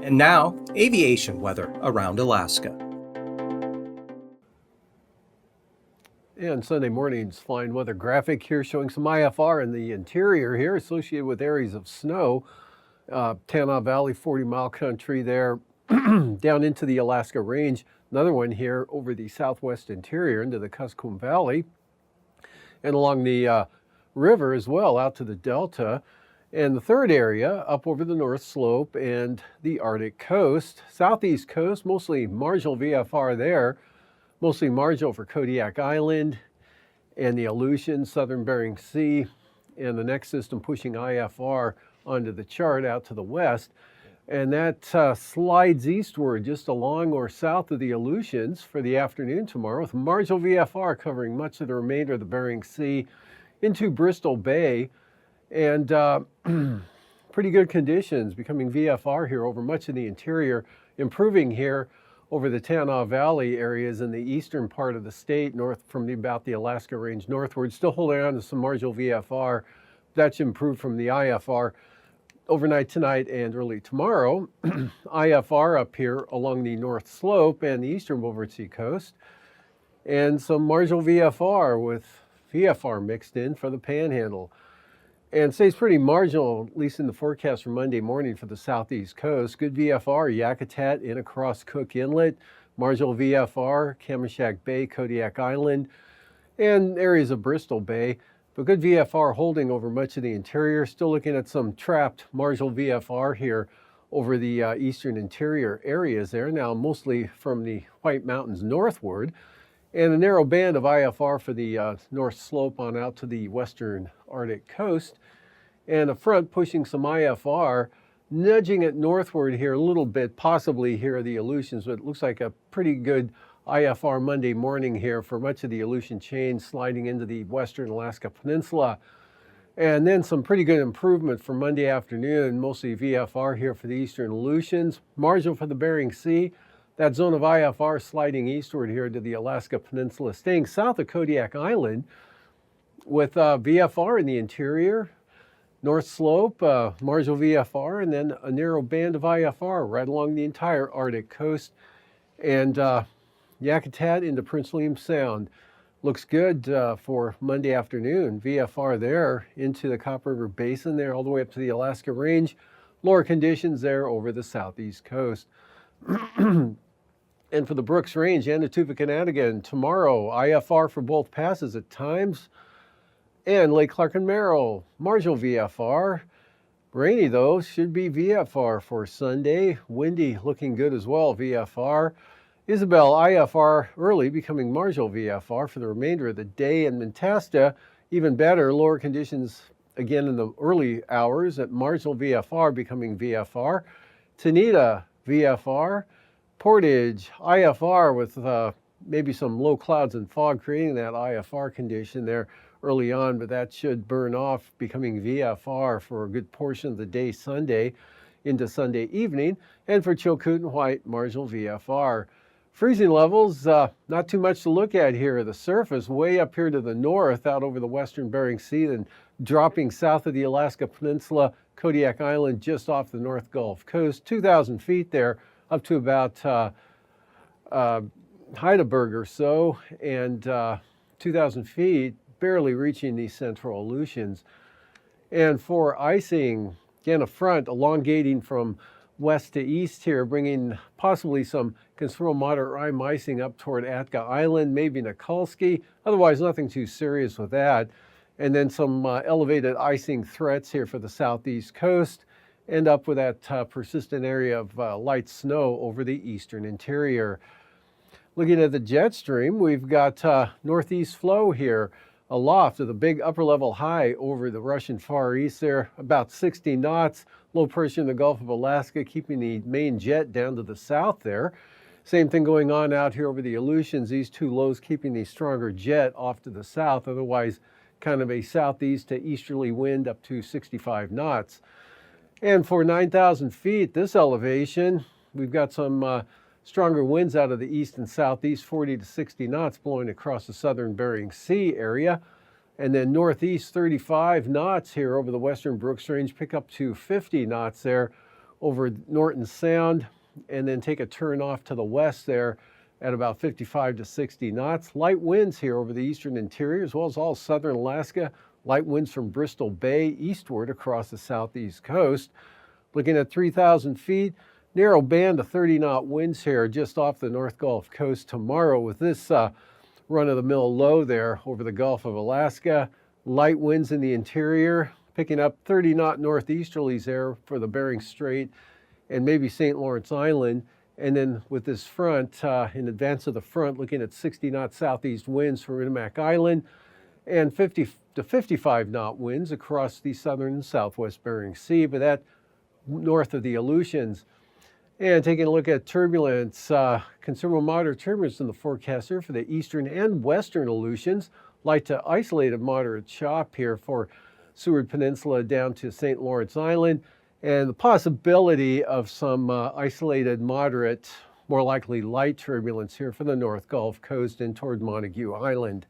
And now, aviation weather around Alaska. And Sunday morning's flying weather graphic here showing some IFR in the interior here associated with areas of snow. Tanana Valley, 40-mile country there, down into the Alaska Range. Another one here over the southwest interior into the Kuskokwim Valley. And along the river as well, out to the Delta. And the third area up over the North Slope and the Arctic coast. Southeast coast, mostly marginal VFR there. Mostly marginal for Kodiak Island and the Aleutian, southern Bering Sea. And the next system pushing IFR onto the chart out to the west. And that slides eastward just along or south of the Aleutians for the afternoon tomorrow with marginal VFR covering much of the remainder of the Bering Sea into Bristol Bay. And pretty good conditions becoming VFR here over much of the interior, improving here over the Tanana Valley areas in the eastern part of the state, north from about the Alaska Range northward, still holding on to some marginal VFR. That's improved from the IFR overnight tonight and early tomorrow. IFR up here along the North Slope and the eastern Beaufort Sea coast, and some marginal VFR with VFR mixed in for the Panhandle. And stays pretty marginal, at least in the forecast for Monday morning for the southeast coast. Good VFR, Yakutat in across Cook Inlet, marginal VFR, Kamishak Bay, Kodiak Island, and areas of Bristol Bay. But good VFR holding over much of the interior. Still looking at some trapped marginal VFR here over the eastern interior areas there. Now mostly from the White Mountains northward. And a narrow band of IFR for the North Slope on out to the western Arctic coast. And a front pushing some IFR, nudging it northward here a little bit, possibly here are the Aleutians, but it looks like a pretty good IFR Monday morning here for much of the Aleutian chain sliding into the western Alaska Peninsula. And then some pretty good improvement for Monday afternoon, mostly VFR here for the eastern Aleutians, marginal for the Bering Sea. That zone of IFR sliding eastward here to the Alaska Peninsula, staying south of Kodiak Island with VFR in the interior, North Slope, marginal VFR, and then a narrow band of IFR right along the entire Arctic coast. And Yakutat into Prince William Sound. Looks good for Monday afternoon. VFR there into the Copper River Basin there all the way up to the Alaska Range. Lower conditions there over the southeast coast. And for the Brooks Range and the Tuvac-Anatigan, tomorrow, IFR for both passes at times. And Lake Clark and Merrill, marginal VFR. Rainy though, should be VFR for Sunday. Windy looking good as well, VFR. Isabel, IFR early, becoming marginal VFR for the remainder of the day. And Mentasta, even better, lower conditions again in the early hours at marginal VFR, becoming VFR. Tanita, VFR. Portage, IFR with maybe some low clouds and fog creating that IFR condition there early on, but that should burn off, becoming VFR for a good portion of the day Sunday into Sunday evening. And for Chilkoot and White, marginal VFR. Freezing levels, not too much to look at here. The surface way up here to the north out over the western Bering Sea, then dropping south of the Alaska Peninsula, Kodiak Island just off the North Gulf Coast, 2,000 feet there, up to about Heidelberg or so, and 2,000 feet, barely reaching the central Aleutians. And for icing, again, a front elongating from west to east here, bringing possibly some considerable moderate rime icing up toward Atka Island, maybe Nikolsky. Otherwise, nothing too serious with that. And then some elevated icing threats here for the southeast coast. End up with that persistent area of light snow over the eastern interior. Looking at the jet stream, we've got northeast flow here aloft with a big upper level high over the Russian Far East there, about 60 knots. Low pressure in the Gulf of Alaska, keeping the main jet down to the south there. Same thing going on out here over the Aleutians. These two lows keeping the stronger jet off to the south, otherwise kind of a southeast to easterly wind up to 65 knots. And for 9,000 feet, this elevation, we've got some stronger winds out of the east and southeast, 40 to 60 knots blowing across the southern Bering Sea area. And then northeast, 35 knots here over the western Brooks Range, pick up to 50 knots there over Norton Sound, and then take a turn off to the west there at about 55 to 60 knots. Light winds here over the eastern interior, as well as all southern Alaska. Light winds from Bristol Bay eastward across the southeast coast. Looking at 3,000 feet, narrow band of 30-knot winds here just off the North Gulf Coast tomorrow, with this run-of-the-mill low there over the Gulf of Alaska. Light winds in the interior, picking up 30-knot northeasterlies there for the Bering Strait and maybe St. Lawrence Island. And then with this front, in advance of the front, looking at 60-knot southeast winds from Inimak Island and 50 to 55-knot winds across the southern and southwest Bering Sea, but that north of the Aleutians. And taking a look at turbulence, considerable moderate turbulence in the forecast here for the eastern and western Aleutians. Light to isolated moderate chop here for Seward Peninsula down to St. Lawrence Island, and the possibility of some isolated moderate, more likely light turbulence here for the North Gulf Coast and toward Montague Island.